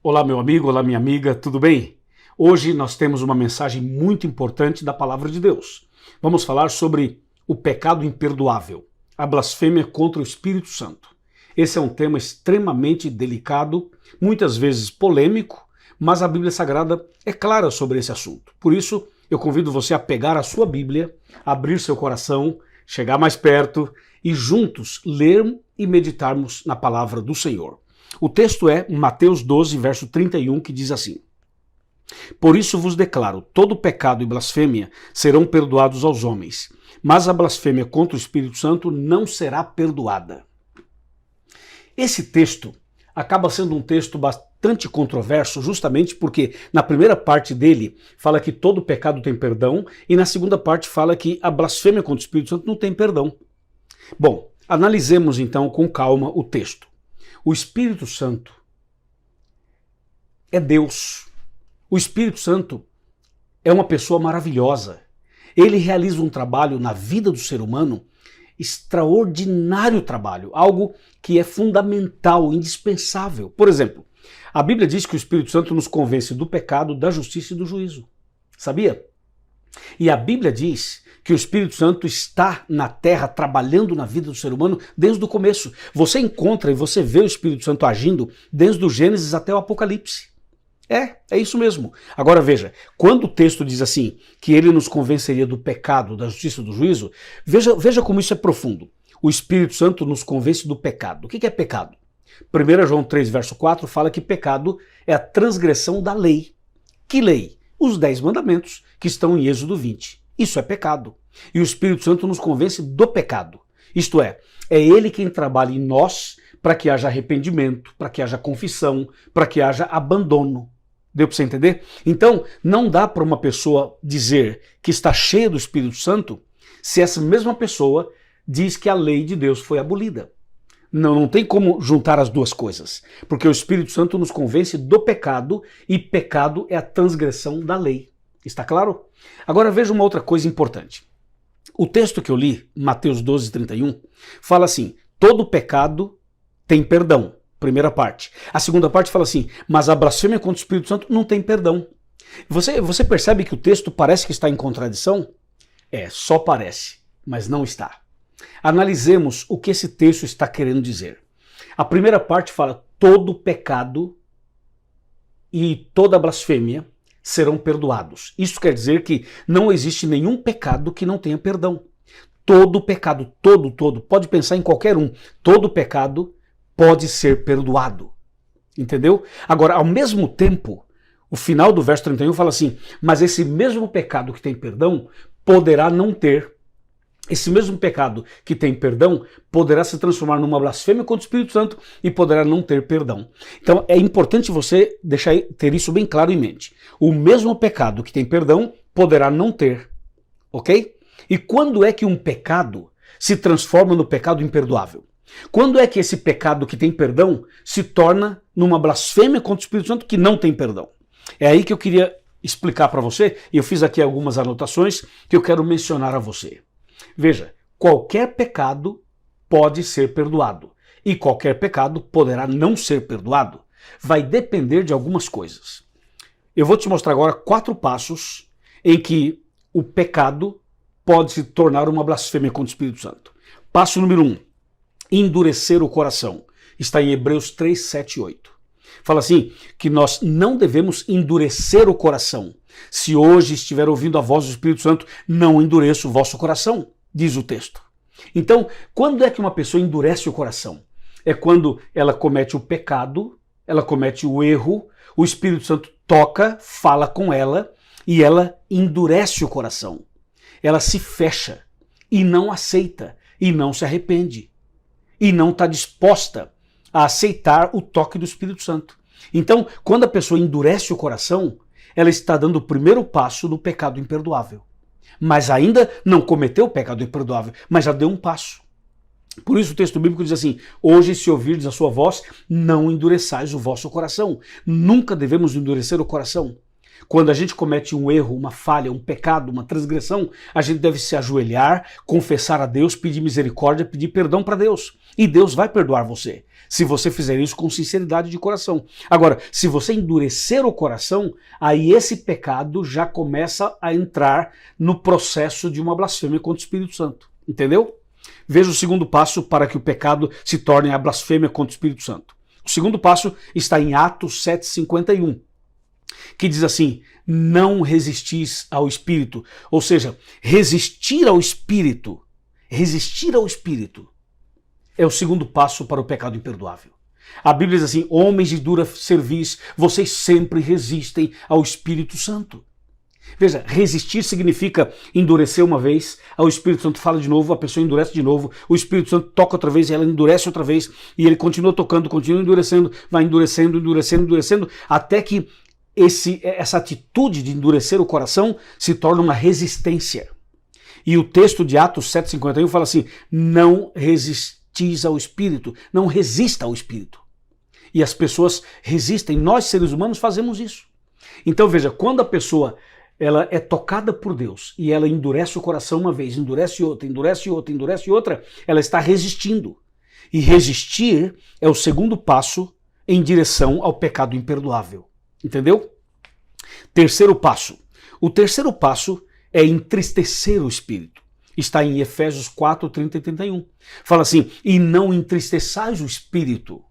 Olá, meu amigo, olá, minha amiga, tudo bem? Hoje nós temos uma mensagem muito importante da Palavra de Deus. Vamos falar sobre o pecado imperdoável, a blasfêmia contra o Espírito Santo. Esse é um tema extremamente delicado, muitas vezes polêmico, mas a Bíblia Sagrada é clara sobre esse assunto. Por isso, eu convido você a pegar a sua Bíblia, abrir seu coração, chegar mais perto e juntos lermos e meditarmos na Palavra do Senhor. O texto é Mateus 12, verso 31, que diz assim: Por isso vos declaro, todo pecado e blasfêmia serão perdoados aos homens, mas a blasfêmia contra o Espírito Santo não será perdoada. Esse texto acaba sendo um texto bastante controverso, justamente porque na primeira parte dele fala que todo pecado tem perdão, e na segunda parte fala que a blasfêmia contra o Espírito Santo não tem perdão. Bom, analisemos então com calma o texto. O Espírito Santo é Deus. O Espírito Santo é uma pessoa maravilhosa. Ele realiza um trabalho na vida do ser humano, extraordinário trabalho, algo que é fundamental, indispensável. Por exemplo, a Bíblia diz que o Espírito Santo nos convence do pecado, da justiça e do juízo. Sabia? E a Bíblia diz que o Espírito Santo está na terra, trabalhando na vida do ser humano desde o começo. Você encontra e você vê o Espírito Santo agindo desde o Gênesis até o Apocalipse. É isso mesmo. Agora veja, quando o texto diz assim, que ele nos convenceria do pecado, da justiça e do juízo, veja como isso é profundo. O Espírito Santo nos convence do pecado. O que é pecado? 1 João 3, verso 4 fala que pecado é a transgressão da lei. Que lei? Os 10 mandamentos que estão em Êxodo 20. Isso é pecado. E o Espírito Santo nos convence do pecado. Isto é ele quem trabalha em nós para que haja arrependimento, para que haja confissão, para que haja abandono. Deu para você entender? Então, não dá para uma pessoa dizer que está cheia do Espírito Santo se essa mesma pessoa diz que a lei de Deus foi abolida. Não tem como juntar as duas coisas, porque o Espírito Santo nos convence do pecado e pecado é a transgressão da lei. Está claro? Agora veja uma outra coisa importante. O texto que eu li, Mateus 12, 31, fala assim, todo pecado tem perdão, primeira parte. A segunda parte fala assim, mas a blasfêmia contra o Espírito Santo não tem perdão. Você percebe que o texto parece que está em contradição? Só parece, mas não está. Analisemos o que esse texto está querendo dizer. A primeira parte fala, todo pecado e toda blasfêmia serão perdoados. Isso quer dizer que não existe nenhum pecado que não tenha perdão. Todo pecado, todo, pode pensar em qualquer um, todo pecado pode ser perdoado. Entendeu? Agora, ao mesmo tempo, o final do verso 31 fala assim, mas esse mesmo pecado que tem perdão poderá não ter. Esse mesmo pecado que tem perdão poderá se transformar numa blasfêmia contra o Espírito Santo e poderá não ter perdão. Então é importante você ter isso bem claro em mente. O mesmo pecado que tem perdão poderá não ter, ok? E quando é que um pecado se transforma no pecado imperdoável? Quando é que esse pecado que tem perdão se torna numa blasfêmia contra o Espírito Santo que não tem perdão? É aí que eu queria explicar para você, e eu fiz aqui algumas anotações que eu quero mencionar a você. Veja, qualquer pecado pode ser perdoado e qualquer pecado poderá não ser perdoado. Vai depender de algumas coisas. Eu vou te mostrar agora 4 passos em que o pecado pode se tornar uma blasfêmia contra o Espírito Santo. Passo número 1, endurecer o coração. Está em Hebreus 3, 7 e 8. Fala assim, que nós não devemos endurecer o coração. Se hoje estiver ouvindo a voz do Espírito Santo, não endureça o vosso coração, diz o texto. Então, quando é que uma pessoa endurece o coração? É quando ela comete o pecado, ela comete o erro, o Espírito Santo toca, fala com ela e ela endurece o coração. Ela se fecha e não aceita e não se arrepende e não está disposta a aceitar o toque do Espírito Santo. Então, quando a pessoa endurece o coração, ela está dando o primeiro passo do pecado imperdoável. Mas ainda não cometeu o pecado imperdoável, mas já deu um passo. Por isso o texto bíblico diz assim, hoje se ouvirdes a sua voz, não endureçais o vosso coração. Nunca devemos endurecer o coração. Quando a gente comete um erro, uma falha, um pecado, uma transgressão, a gente deve se ajoelhar, confessar a Deus, pedir misericórdia, pedir perdão para Deus. E Deus vai perdoar você, se você fizer isso com sinceridade de coração. Agora, se você endurecer o coração, aí esse pecado já começa a entrar no processo de uma blasfêmia contra o Espírito Santo. Entendeu? Veja o segundo passo para que o pecado se torne a blasfêmia contra o Espírito Santo. O segundo passo está em Atos 7,51. Que diz assim, não resistis ao Espírito. Ou seja, resistir ao Espírito é o segundo passo para o pecado imperdoável. A Bíblia diz assim, homens de dura cerviz, vocês sempre resistem ao Espírito Santo. Veja, resistir significa endurecer uma vez, o Espírito Santo fala de novo, a pessoa endurece de novo, o Espírito Santo toca outra vez, ela endurece outra vez, e ele continua tocando, continua endurecendo, vai endurecendo, até que essa atitude de endurecer o coração se torna uma resistência. E o texto de Atos 7,51 fala assim, não resistis ao Espírito, não resista ao Espírito. E as pessoas resistem, nós seres humanos fazemos isso. Então veja, quando a pessoa ela é tocada por Deus e ela endurece o coração uma vez, endurece outra, ela está resistindo. E resistir é o segundo passo em direção ao pecado imperdoável. Entendeu? Terceiro passo. O terceiro passo é entristecer o Espírito. Está em Efésios 4, 30 e 31. Fala assim, e não entristeçais o Espírito,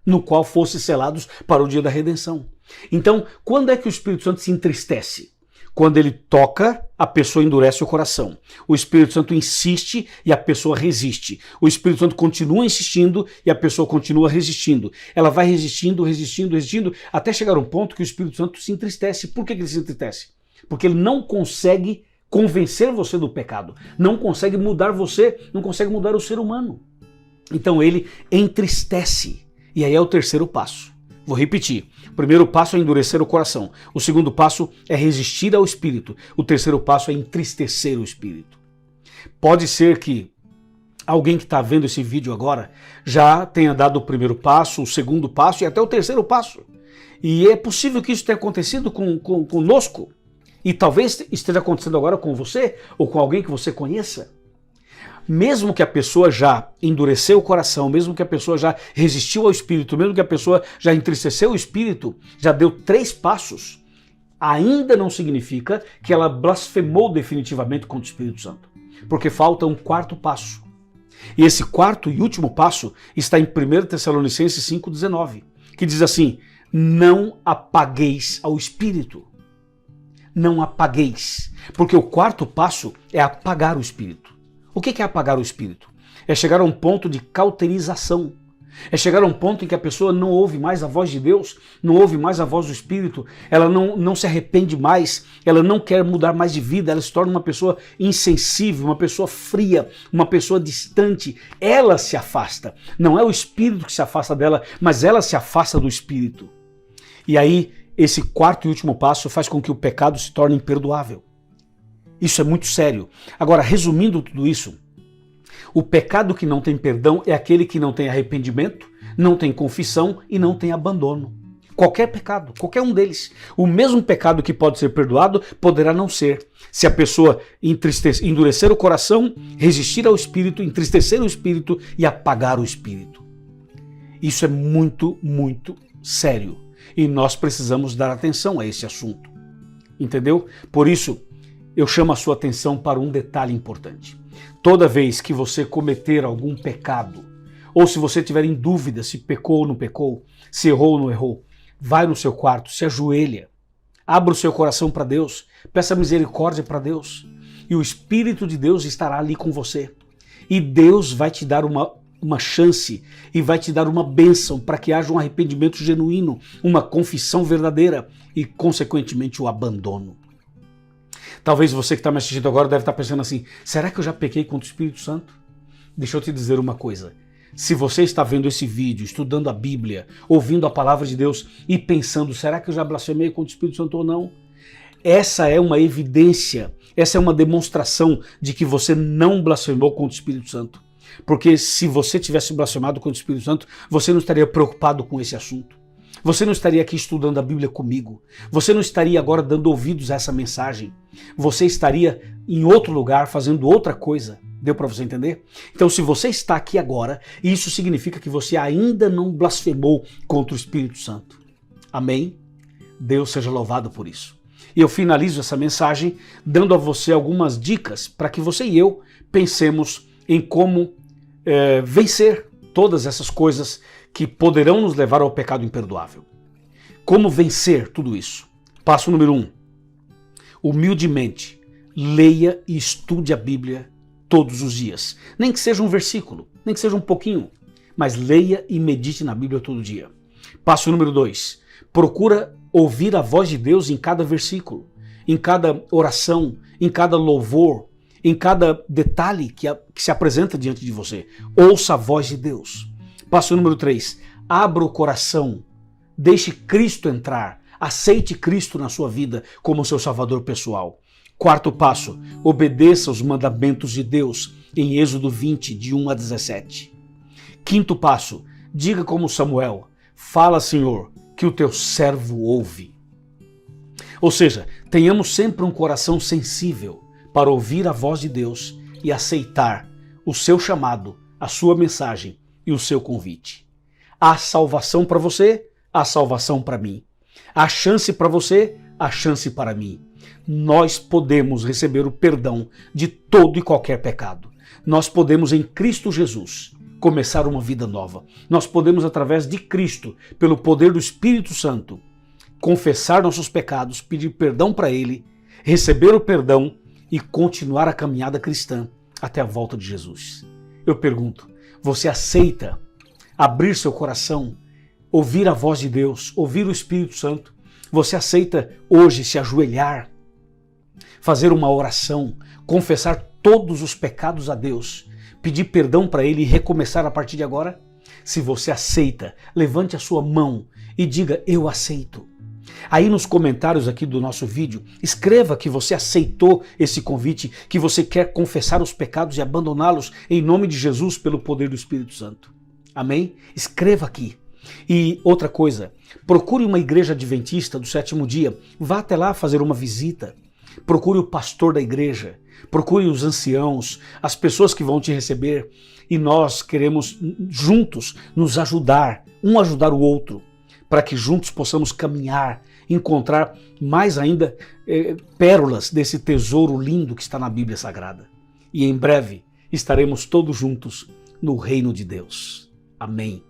no qual fosse selados para o dia da redenção. Então, quando é que o Espírito Santo se entristece? Quando ele toca, a pessoa endurece o coração. O Espírito Santo insiste e a pessoa resiste. O Espírito Santo continua insistindo e a pessoa continua resistindo. Ela vai resistindo, até chegar um ponto que o Espírito Santo se entristece. Por que ele se entristece? Porque ele não consegue convencer você do pecado. Não consegue mudar você, não consegue mudar o ser humano. Então ele entristece. E aí é o terceiro passo. Vou repetir. O primeiro passo é endurecer o coração. O segundo passo é resistir ao Espírito. O terceiro passo é entristecer o Espírito. Pode ser que alguém que está vendo esse vídeo agora já tenha dado o primeiro passo, o segundo passo e até o terceiro passo. E é possível que isso tenha acontecido conosco. E talvez esteja acontecendo agora com você ou com alguém que você conheça. Mesmo que a pessoa já endureceu o coração, mesmo que a pessoa já resistiu ao Espírito, mesmo que a pessoa já entristeceu o Espírito, já deu 3 passos, ainda não significa que ela blasfemou definitivamente contra o Espírito Santo. Porque falta um 4º passo. E esse 4º e último passo está em 1 Tessalonicenses 5,19, que diz assim, não apagueis ao Espírito. Não apagueis. Porque o 4º passo é apagar o Espírito. O que é apagar o Espírito? É chegar a um ponto de cauterização. É chegar a um ponto em que a pessoa não ouve mais a voz de Deus, não ouve mais a voz do Espírito, ela não se arrepende mais, ela não quer mudar mais de vida, ela se torna uma pessoa insensível, uma pessoa fria, uma pessoa distante. Ela se afasta. Não é o Espírito que se afasta dela, mas ela se afasta do Espírito. E aí, esse 4º e último passo faz com que o pecado se torne imperdoável. Isso é muito sério. Agora, resumindo tudo isso, o pecado que não tem perdão é aquele que não tem arrependimento, não tem confissão e não tem abandono. Qualquer pecado, qualquer um deles. O mesmo pecado que pode ser perdoado, poderá não ser. Se a pessoa endurecer o coração, resistir ao Espírito, entristecer o Espírito e apagar o Espírito. Isso é muito, muito sério. E nós precisamos dar atenção a esse assunto. Entendeu? Por isso, eu chamo a sua atenção para um detalhe importante. Toda vez que você cometer algum pecado, ou se você tiver em dúvida se pecou ou não pecou, se errou ou não errou, vai no seu quarto, se ajoelha, abra o seu coração para Deus, peça misericórdia para Deus, e o Espírito de Deus estará ali com você. E Deus vai te dar uma chance e vai te dar uma bênção para que haja um arrependimento genuíno, uma confissão verdadeira e, consequentemente, o abandono. Talvez você que está me assistindo agora deve estar pensando assim, será que eu já pequei contra o Espírito Santo? Deixa eu te dizer uma coisa. Se você está vendo esse vídeo, estudando a Bíblia, ouvindo a palavra de Deus e pensando, será que eu já blasfemei contra o Espírito Santo ou não? Essa é uma evidência, essa é uma demonstração de que você não blasfemou contra o Espírito Santo. Porque se você tivesse blasfemado contra o Espírito Santo, você não estaria preocupado com esse assunto. Você não estaria aqui estudando a Bíblia comigo. Você não estaria agora dando ouvidos a essa mensagem. Você estaria em outro lugar fazendo outra coisa. Deu para você entender? Então, se você está aqui agora, isso significa que você ainda não blasfemou contra o Espírito Santo. Amém? Deus seja louvado por isso. E eu finalizo essa mensagem dando a você algumas dicas para que você e eu pensemos em como vencer todas essas coisas que poderão nos levar ao pecado imperdoável. Como vencer tudo isso? Passo número 1. Humildemente, leia e estude a Bíblia todos os dias. Nem que seja um versículo, nem que seja um pouquinho, mas leia e medite na Bíblia todo dia. Passo número 2. Procura ouvir a voz de Deus em cada versículo, em cada oração, em cada louvor, em cada detalhe que se apresenta diante de você. Ouça a voz de Deus. Passo número 3. Abra o coração. Deixe Cristo entrar. Aceite Cristo na sua vida como seu salvador pessoal. Quarto passo. Obedeça os mandamentos de Deus em Êxodo 20, de 1 a 17. Quinto passo. Diga como Samuel. Fala, Senhor, que o teu servo ouve. Ou seja, tenhamos sempre um coração sensível para ouvir a voz de Deus e aceitar o seu chamado, a sua mensagem e o seu convite. Há salvação para você, há salvação para mim. Há chance para você, há chance para mim. Nós podemos receber o perdão de todo e qualquer pecado. Nós podemos, em Cristo Jesus, começar uma vida nova. Nós podemos, através de Cristo, pelo poder do Espírito Santo, confessar nossos pecados, pedir perdão para Ele, receber o perdão e continuar a caminhada cristã até a volta de Jesus. Eu pergunto, você aceita abrir seu coração, ouvir a voz de Deus, ouvir o Espírito Santo? Você aceita hoje se ajoelhar, fazer uma oração, confessar todos os pecados a Deus, pedir perdão para Ele e recomeçar a partir de agora? Se você aceita, levante a sua mão e diga, eu aceito. Aí nos comentários aqui do nosso vídeo, escreva que você aceitou esse convite, que você quer confessar os pecados e abandoná-los em nome de Jesus pelo poder do Espírito Santo. Amém? Escreva aqui. E outra coisa, procure uma igreja adventista do sétimo dia, vá até lá fazer uma visita. Procure o pastor da igreja, procure os anciãos, as pessoas que vão te receber, e nós queremos juntos nos ajudar, um ajudar o outro, para que juntos possamos caminhar, encontrar mais ainda pérolas desse tesouro lindo que está na Bíblia Sagrada. E em breve estaremos todos juntos no reino de Deus. Amém.